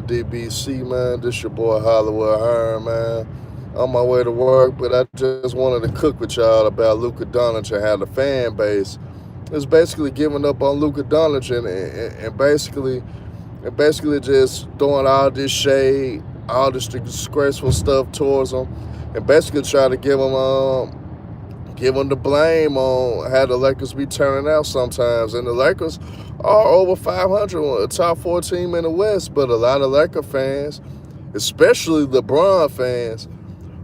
DBC, man. This your boy Hollywood Hearn, man. On my way to work, but I just wanted to cook with y'all about Luka Donic and how the fan base is basically giving up on Luka Donic and basically just throwing all this shade, all this disgraceful stuff towards him, and basically trying to give him the blame on how the Lakers be turning out sometimes. And the Lakers are over 500, a top four team in the West, but a lot of Laker fans, especially LeBron fans,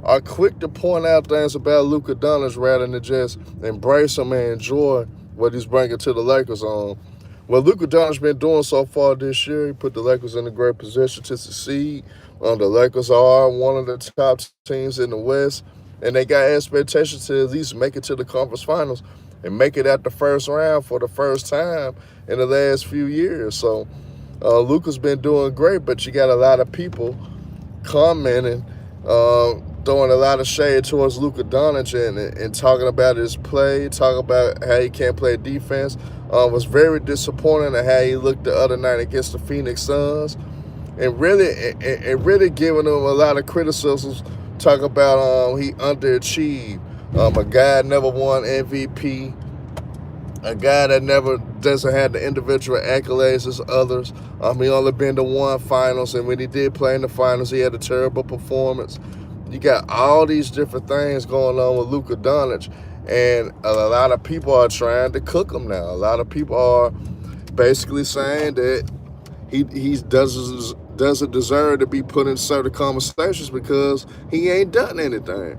are quick to point out things about Luka Doncic rather than just embrace him and enjoy what he's bringing to the Lakers on. What Luka Doncic been doing so far this year, he put the Lakers in a great position to succeed. The Lakers are one of the top teams in the West, and they got expectations to at least make it to the conference finals and make it at the first round for the first time in the last few years. So Luka's been doing great, but you got a lot of people commenting, throwing a lot of shade towards Luka Doncic and talking about his play, talking about how he can't play defense. Was very disappointing at how he looked the other night against the Phoenix Suns, and really giving him a lot of criticisms. Talk about he underachieved. A guy that never won MVP, a guy that never doesn't have the individual accolades as others. He only been to one finals, and when he did play in the finals, he had a terrible performance. You got all these different things going on with Luka Doncic, and a lot of people are trying to cook him now. A lot of people are basically saying that he doesn't deserve to be put in certain conversations because he ain't done anything.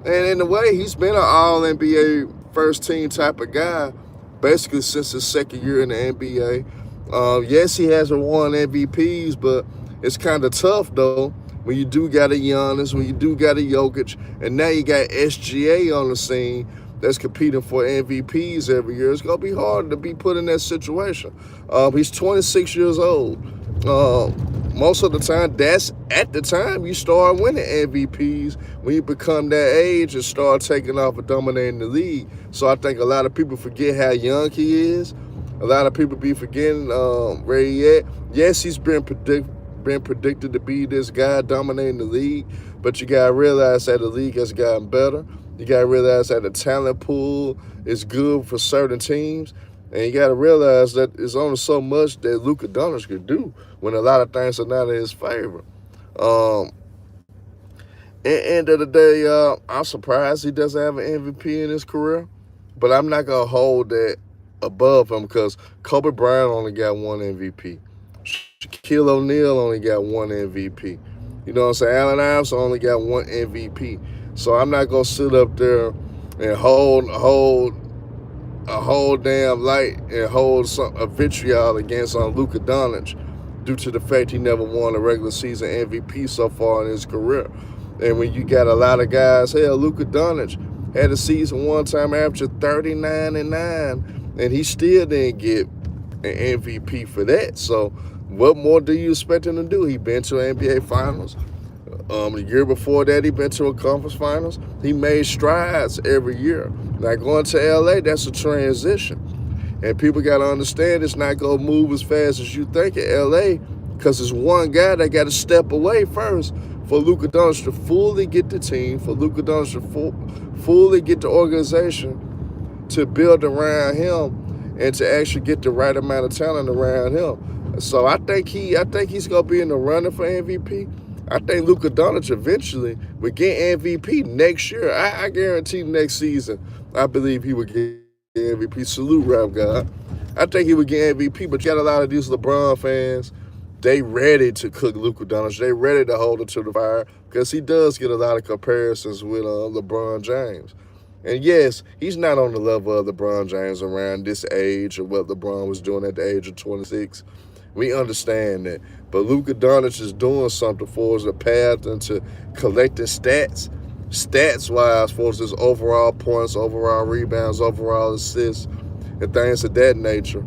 And in a way, he's been an all NBA first team type of guy basically since his second year in the NBA. Yes, he hasn't won MVPs, but it's kind of tough though when you do got a Giannis, when you do got a Jokic, and now you got SGA on the scene that's competing for MVPs every year. It's gonna be hard to be put in that situation. He's 26 years old. Most of the time, that's at the time you start winning MVPs when you become that age and start taking off and dominating the league. So I think a lot of people forget how young he is. A lot of people be forgetting where he at. Yes, he's been predicted to be this guy dominating the league, but you gotta realize that the league has gotten better. You gotta realize that the talent pool is good for certain teams, and you gotta realize that it's only so much that Luka Doncic could do when a lot of things are not in his favor. Um, at the end of the day, I'm surprised he doesn't have an MVP in his career, but I'm not gonna hold that above him because Kobe Bryant only got one MVP. Shaquille O'Neal only got one MVP. You know what I'm saying? Allen Iverson only got one MVP. So I'm not gonna sit up there and hold a whole damn light and hold a vitriol against Luka Doncic due to the fact he never won a regular season MVP so far in his career. And when you got a lot of guys, hell, Luka Doncic had a season one time averaging 39-9, and he still didn't get an MVP for that. So what more do you expect him to do? He been to NBA Finals. The year before that, he been to a conference finals. He made strides every year. Now going to LA, that's a transition, and people got to understand it's not gonna move as fast as you think in LA, because there's one guy that got to step away first for Luka Doncic to fully get the team, for Luka Doncic to fully get the organization to build around him, and to actually get the right amount of talent around him. So I think he's gonna be in the running for MVP. I think Luka Doncic eventually will get MVP next year. I guarantee next season, I believe he would get MVP. Salute, Rap God. I think he would get MVP, but you got a lot of these LeBron fans. They ready to cook Luka Doncic. They ready to hold him to the fire because he does get a lot of comparisons with LeBron James. And yes, he's not on the level of LeBron James around this age or what LeBron was doing at the age of 26. We understand that. But Luka Doncic is doing something for us, a path into collecting stats wise for us, his overall points, overall rebounds, overall assists, and things of that nature.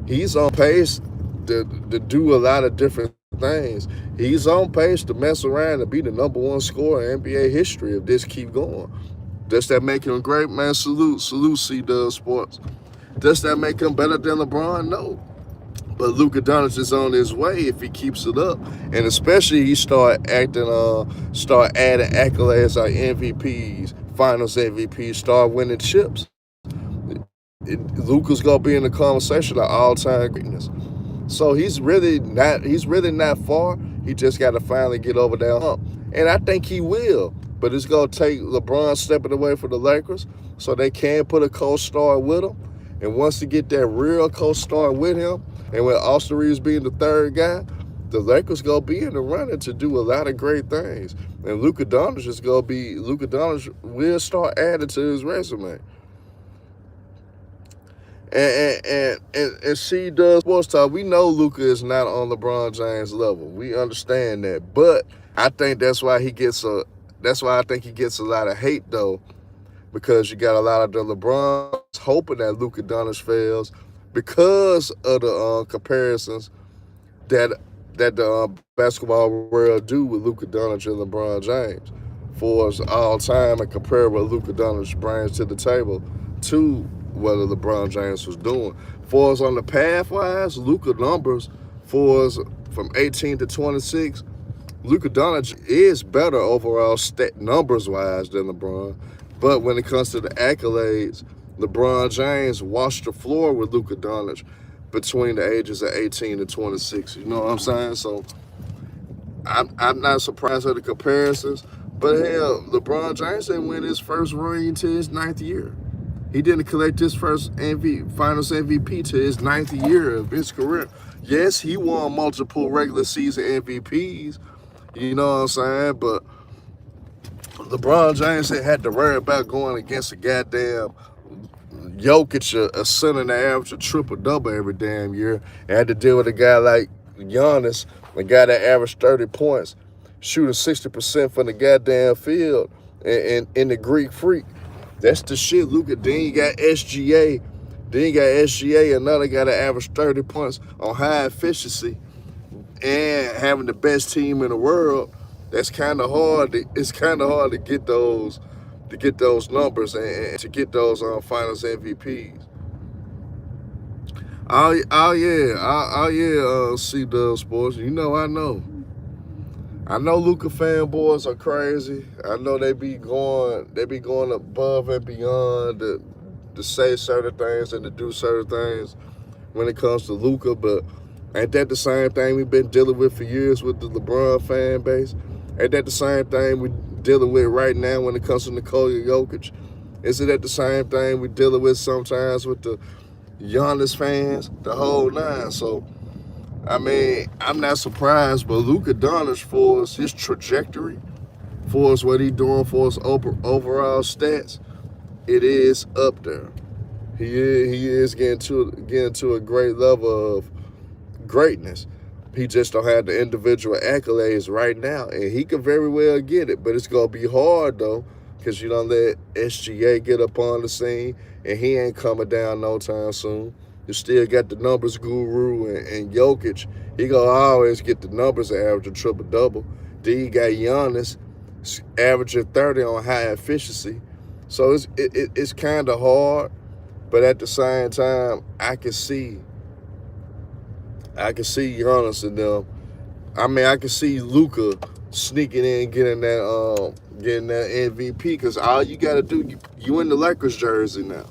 He's on pace to do a lot of different things. He's on pace to mess around and be the number one scorer in NBA history if this keep going. Does that make him great, man? Salute C Dub Sports. Does that make him better than LeBron? No. But Luka Donic is on his way if he keeps it up, and especially he start adding accolades like MVPs, Finals MVPs, start winning chips. Luka's gonna be in the conversation of all time greatness. So he's really not far. He just got to finally get over that hump, and I think he will. But it's gonna take LeBron stepping away from the Lakers so they can put a co-star with him. And once they get that real co-star with him, and with Austin Reeves being the third guy, the Lakers gonna be in the running to do a lot of great things. And Luka Donic will start adding to his resume. And she does sports talk. We know Luka is not on LeBron James level. We understand that, but I think that's why I think he gets a lot of hate though, because you got a lot of the LeBrons hoping that Luka Doncic fails because of the comparisons that the basketball world do with Luka Doncic and LeBron James for us all time, and compare what Luka Doncic brings to the table to what LeBron James was doing. For us on the path-wise, Luka numbers for us from 18 to 26, Luka Donic is better overall numbers-wise than LeBron. But when it comes to the accolades, LeBron James washed the floor with Luka Donic between the ages of 18 and 26. You know what I'm saying? So I'm not surprised at the comparisons. But hell, LeBron James didn't win his first ring until his 9th year. He didn't collect his first Finals MVP to his 9th year of his career. Yes, he won multiple regular season MVPs, you know what I'm saying? But LeBron James had to worry about going against a goddamn Jokic, a center that averaged a triple-double every damn year, and had to deal with a guy like Giannis, a guy that averaged 30 points, shooting 60% from the goddamn field, and in the Greek Freak. That's the shit, Luka. Then you got SGA. Another guy that averaged 30 points on high efficiency and having the best team in the world. That's kind of hard. It's kind of hard to get those numbers and to get those Finals MVPs. Oh yeah, C-Dub Sports. You know I know. I know Luka fanboys are crazy. I know they be going above and beyond to say certain things and to do certain things when it comes to Luka, but ain't that the same thing we've been dealing with for years with the LeBron fan base? Ain't that the same thing we're dealing with right now when it comes to Nikola Jokic? Isn't that the same thing we're dealing with sometimes with the Giannis fans? The whole nine. So I mean, I'm not surprised, but Luka Donic, for his trajectory, for what he's doing for his overall stats, it is up there. He is getting to a great level of greatness. He just don't have the individual accolades right now, and he could very well get it, but it's gonna be hard though, because you don't let SGA get up on the scene, and he ain't coming down no time soon. You still got the numbers guru and Jokic. He gonna always get the numbers and average a triple-double. Then you got Giannis averaging 30 on high efficiency. So it's kind of hard, but at the same time, I can see Giannis in them. I mean, I can see Luka sneaking in, getting that MVP, because all you got to do, you in the Lakers jersey now.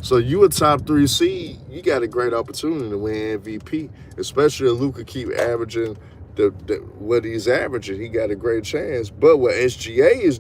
So you a top 3 seed, you got a great opportunity to win MVP, especially if Luka keep averaging what he's averaging. He got a great chance. But what SGA is